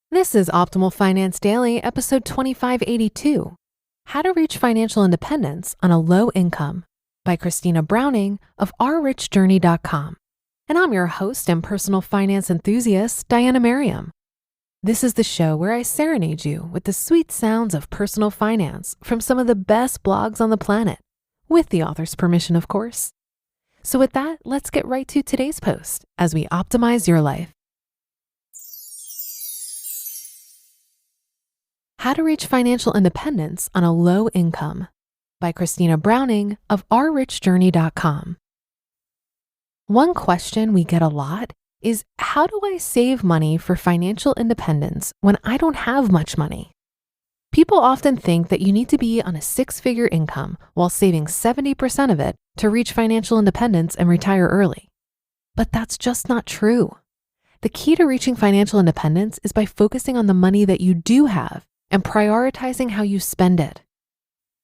This is Optimal Finance Daily, episode 2582, How to Reach Financial Independence on a Low Income by Christina Browning of ourrichjourney.com. And I'm your host and personal finance enthusiast, Diana Merriam. This is the show where I serenade you with the sweet sounds of personal finance from some of the best blogs on the planet, with the author's permission, of course. So with that, let's get right to today's post as we optimize your life. How to Reach Financial Independence on a Low Income by Christina Browning of ourrichjourney.com. One question we get a lot is, how do I save money for financial independence when I don't have much money? People often think that you need to be on a six-figure income while saving 70% of it to reach financial independence and retire early. But that's just not true. The key to reaching financial independence is by focusing on the money that you do have and prioritizing how you spend it.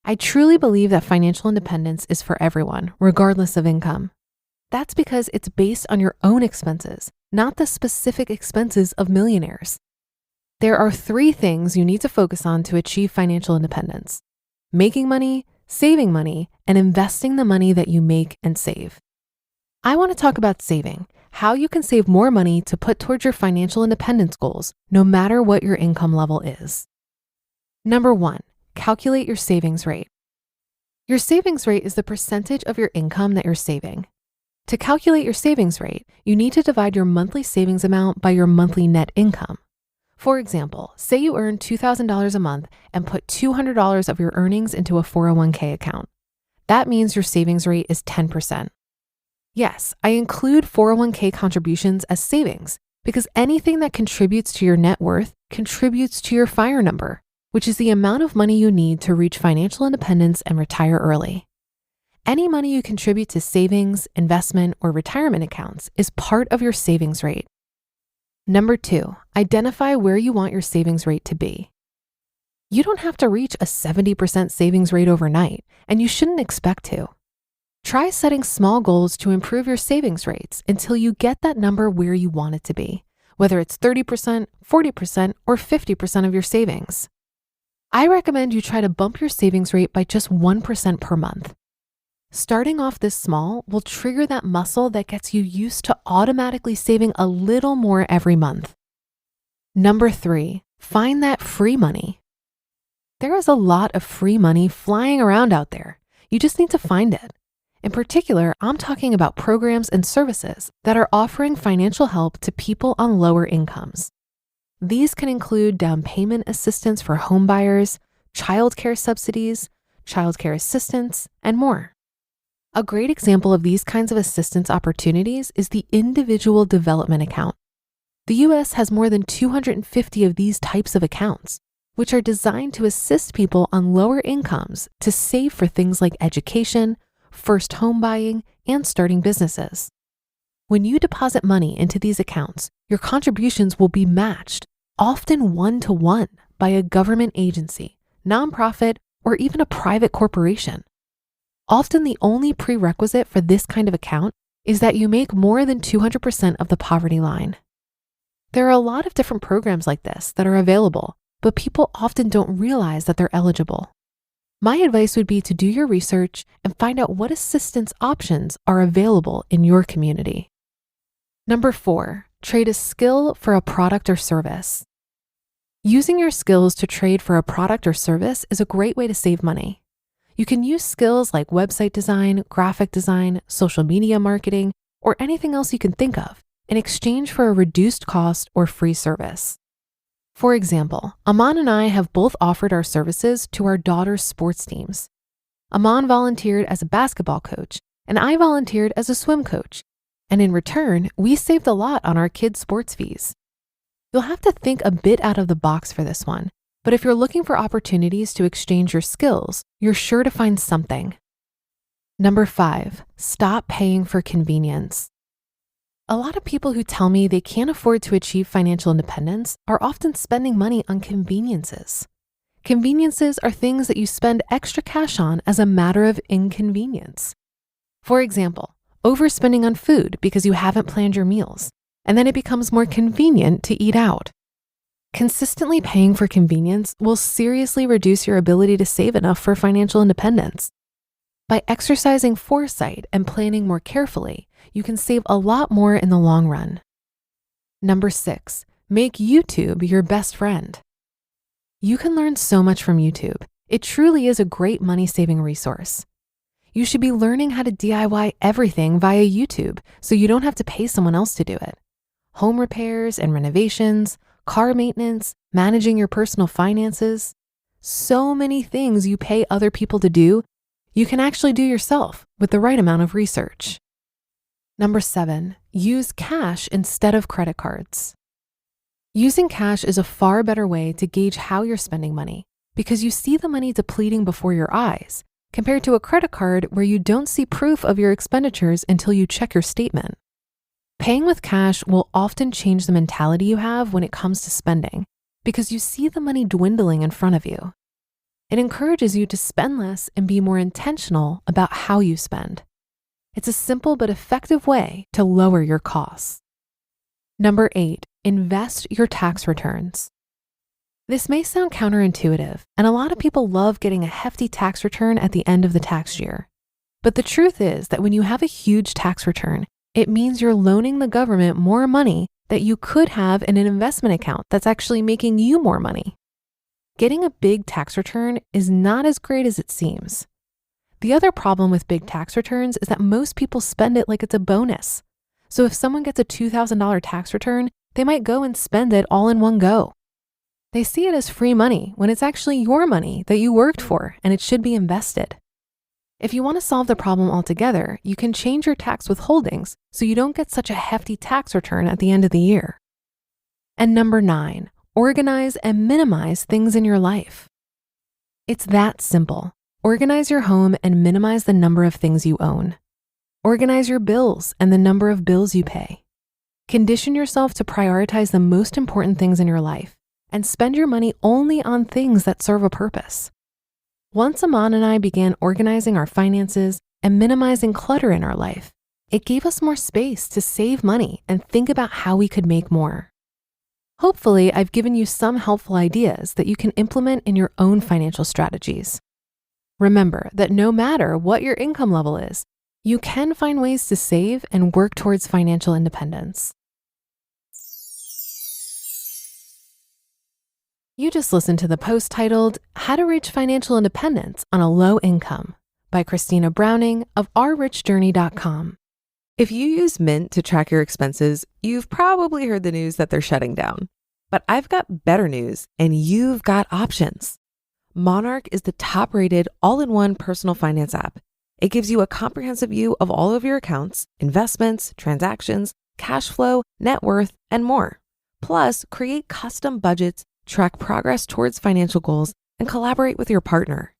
I truly believe that financial independence is for everyone, regardless of income. That's because it's based on your own expenses, not the specific expenses of millionaires. There are three things you need to focus on to achieve financial independence: making money, saving money, and investing the money that you make and save. I want to talk about saving, how you can save more money to put towards your financial independence goals, no matter what your income level is. Number one, calculate your savings rate. Your savings rate is the percentage of your income that you're saving. To calculate your savings rate, you need to divide your monthly savings amount by your monthly net income. For example, say you earn $2,000 a month and put $200 of your earnings into a 401k account. That means your savings rate is 10%. Yes, I include 401k contributions as savings because anything that contributes to your net worth contributes to your F.I.R.E number, which is the amount of money you need to reach financial independence and retire early. Any money you contribute to savings, investment, or retirement accounts is part of your savings rate. Number two, identify where you want your savings rate to be. You don't have to reach a 70% savings rate overnight, and you shouldn't expect to. Try setting small goals to improve your savings rates until you get that number where you want it to be, whether it's 30%, 40%, or 50% of your savings. I recommend you try to bump your savings rate by just 1% per month. Starting off this small will trigger that muscle that gets you used to automatically saving a little more every month. Number three, find that free money. There is a lot of free money flying around out there. You just need to find it. In particular, I'm talking about programs and services that are offering financial help to people on lower incomes. These can include down payment assistance for home buyers, childcare subsidies, childcare assistance, and more. A great example of these kinds of assistance opportunities is the Individual Development Account. The U.S. has more than 250 of these types of accounts, which are designed to assist people on lower incomes to save for things like education, first home buying, and starting businesses. When you deposit money into these accounts, your contributions will be matched, often one-to-one, by a government agency, nonprofit, or even a private corporation. Often the only prerequisite for this kind of account is that you make more than 200% of the poverty line. There are a lot of different programs like this that are available, but people often don't realize that they're eligible. My advice would be to do your research and find out what assistance options are available in your community. Number four, trade a skill for a product or service. Using your skills to trade for a product or service is a great way to save money. You can use skills like website design, graphic design, social media marketing, or anything else you can think of in exchange for a reduced cost or free service. For example, Aman and I have both offered our services to our daughter's sports teams. Aman volunteered as a basketball coach, and I volunteered as a swim coach. And in return, we saved a lot on our kids' sports fees. You'll have to think a bit out of the box for this one, but if you're looking for opportunities to exchange your skills, you're sure to find something. Number five, stop paying for convenience. A lot of people who tell me they can't afford to achieve financial independence are often spending money on conveniences. Conveniences are things that you spend extra cash on as a matter of inconvenience. For example, overspending on food because you haven't planned your meals, and then it becomes more convenient to eat out. Consistently paying for convenience will seriously reduce your ability to save enough for financial independence. By exercising foresight and planning more carefully, you can save a lot more in the long run. Number 6, make YouTube your best friend. You can learn so much from YouTube. It truly is a great money-saving resource. You should be learning how to DIY everything via YouTube so you don't have to pay someone else to do it. Home repairs and renovations, car maintenance, managing your personal finances. So many things you pay other people to do, you can actually do yourself with the right amount of research. Number 7, use cash instead of credit cards. Using cash is a far better way to gauge how you're spending money because you see the money depleting before your eyes, compared to a credit card where you don't see proof of your expenditures until you check your statement. Paying with cash will often change the mentality you have when it comes to spending because you see the money dwindling in front of you. It encourages you to spend less and be more intentional about how you spend. It's a simple but effective way to lower your costs. Number 8, invest your tax returns. This may sound counterintuitive, and a lot of people love getting a hefty tax return at the end of the tax year. But the truth is that when you have a huge tax return, it means you're loaning the government more money that you could have in an investment account that's actually making you more money. Getting a big tax return is not as great as it seems. The other problem with big tax returns is that most people spend it like it's a bonus. So if someone gets a $2,000 tax return, they might go and spend it all in one go. They see it as free money when it's actually your money that you worked for and it should be invested. If you want to solve the problem altogether, you can change your tax withholdings so you don't get such a hefty tax return at the end of the year. And number 9, organize and minimize things in your life. It's that simple. Organize your home and minimize the number of things you own. Organize your bills and the number of bills you pay. Condition yourself to prioritize the most important things in your life and spend your money only on things that serve a purpose. Once Aman and I began organizing our finances and minimizing clutter in our life, it gave us more space to save money and think about how we could make more. Hopefully, I've given you some helpful ideas that you can implement in your own financial strategies. Remember that no matter what your income level is, you can find ways to save and work towards financial independence. You just listened to the post titled, How to Reach Financial Independence on a Low Income by Christina Browning of ourrichjourney.com. If you use Mint to track your expenses, you've probably heard the news that they're shutting down. But I've got better news, and you've got options. Monarch is the top-rated all-in-one personal finance app. It gives you a comprehensive view of all of your accounts, investments, transactions, cash flow, net worth, and more. Plus, create custom budgets, track progress towards financial goals, and collaborate with your partner.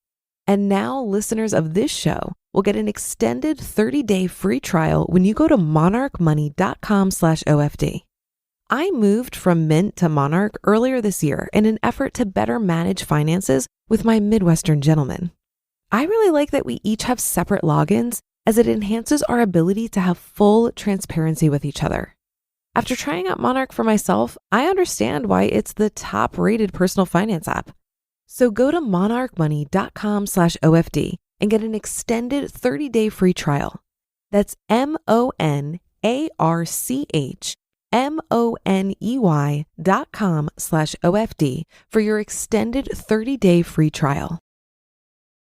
And now listeners of this show will get an extended 30-day free trial when you go to monarchmoney.com/OFD. I moved from Mint to Monarch earlier this year in an effort to better manage finances with my Midwestern gentleman. I really like that we each have separate logins as it enhances our ability to have full transparency with each other. After trying out Monarch for myself, I understand why it's the top-rated personal finance app. So go to monarchmoney.com/OFD and get an extended 30-day free trial. That's monarchmoney.com/OFD for your extended 30-day free trial.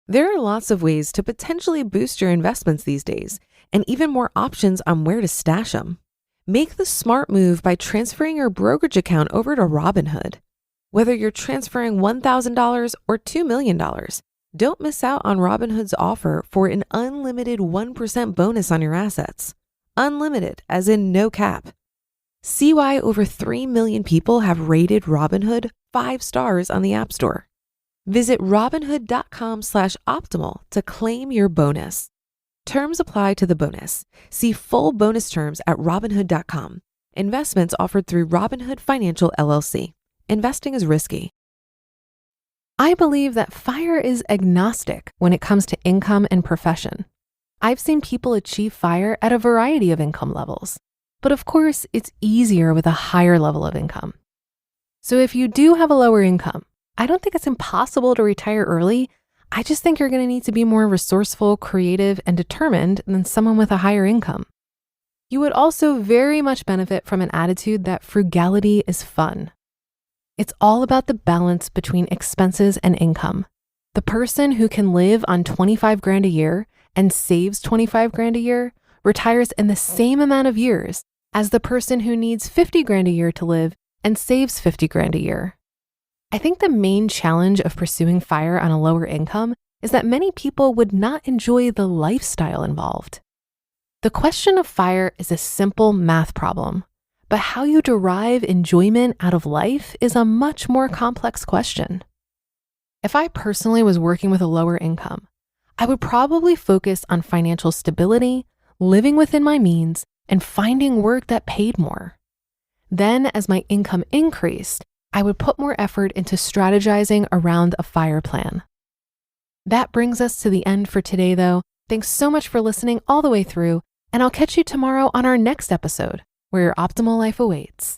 There are lots of ways to potentially boost your investments these days, and even more options on where to stash them. Make the smart move by transferring your brokerage account over to Robinhood. Whether you're transferring $1,000 or $2 million, don't miss out on Robinhood's offer for an unlimited 1% bonus on your assets. Unlimited, as in no cap. See why over 3 million people have rated Robinhood 5 stars on the App Store. Visit robinhood.com/optimal to claim your bonus. Terms apply to the bonus. See full bonus terms at robinhood.com. Investments offered through Robinhood Financial LLC. Investing is risky. I believe that FIRE is agnostic when it comes to income and profession. I've seen people achieve FIRE at a variety of income levels, but of course, it's easier with a higher level of income. So if you do have a lower income, I don't think it's impossible to retire early. I just think you're going to need to be more resourceful, creative, and determined than someone with a higher income. You would also very much benefit from an attitude that frugality is fun. It's all about the balance between expenses and income. The person who can live on 25 grand a year and saves 25 grand a year retires in the same amount of years as the person who needs 50 grand a year to live and saves 50 grand a year. I think the main challenge of pursuing FIRE on a lower income is that many people would not enjoy the lifestyle involved. The question of FIRE is a simple math problem, but how you derive enjoyment out of life is a much more complex question. If I personally was working with a lower income, I would probably focus on financial stability, living within my means, and finding work that paid more. Then, as my income increased, I would put more effort into strategizing around a FIRE plan. That brings us to the end for today, though. Thanks so much for listening all the way through, and I'll catch you tomorrow on our next episode, where your optimal life awaits.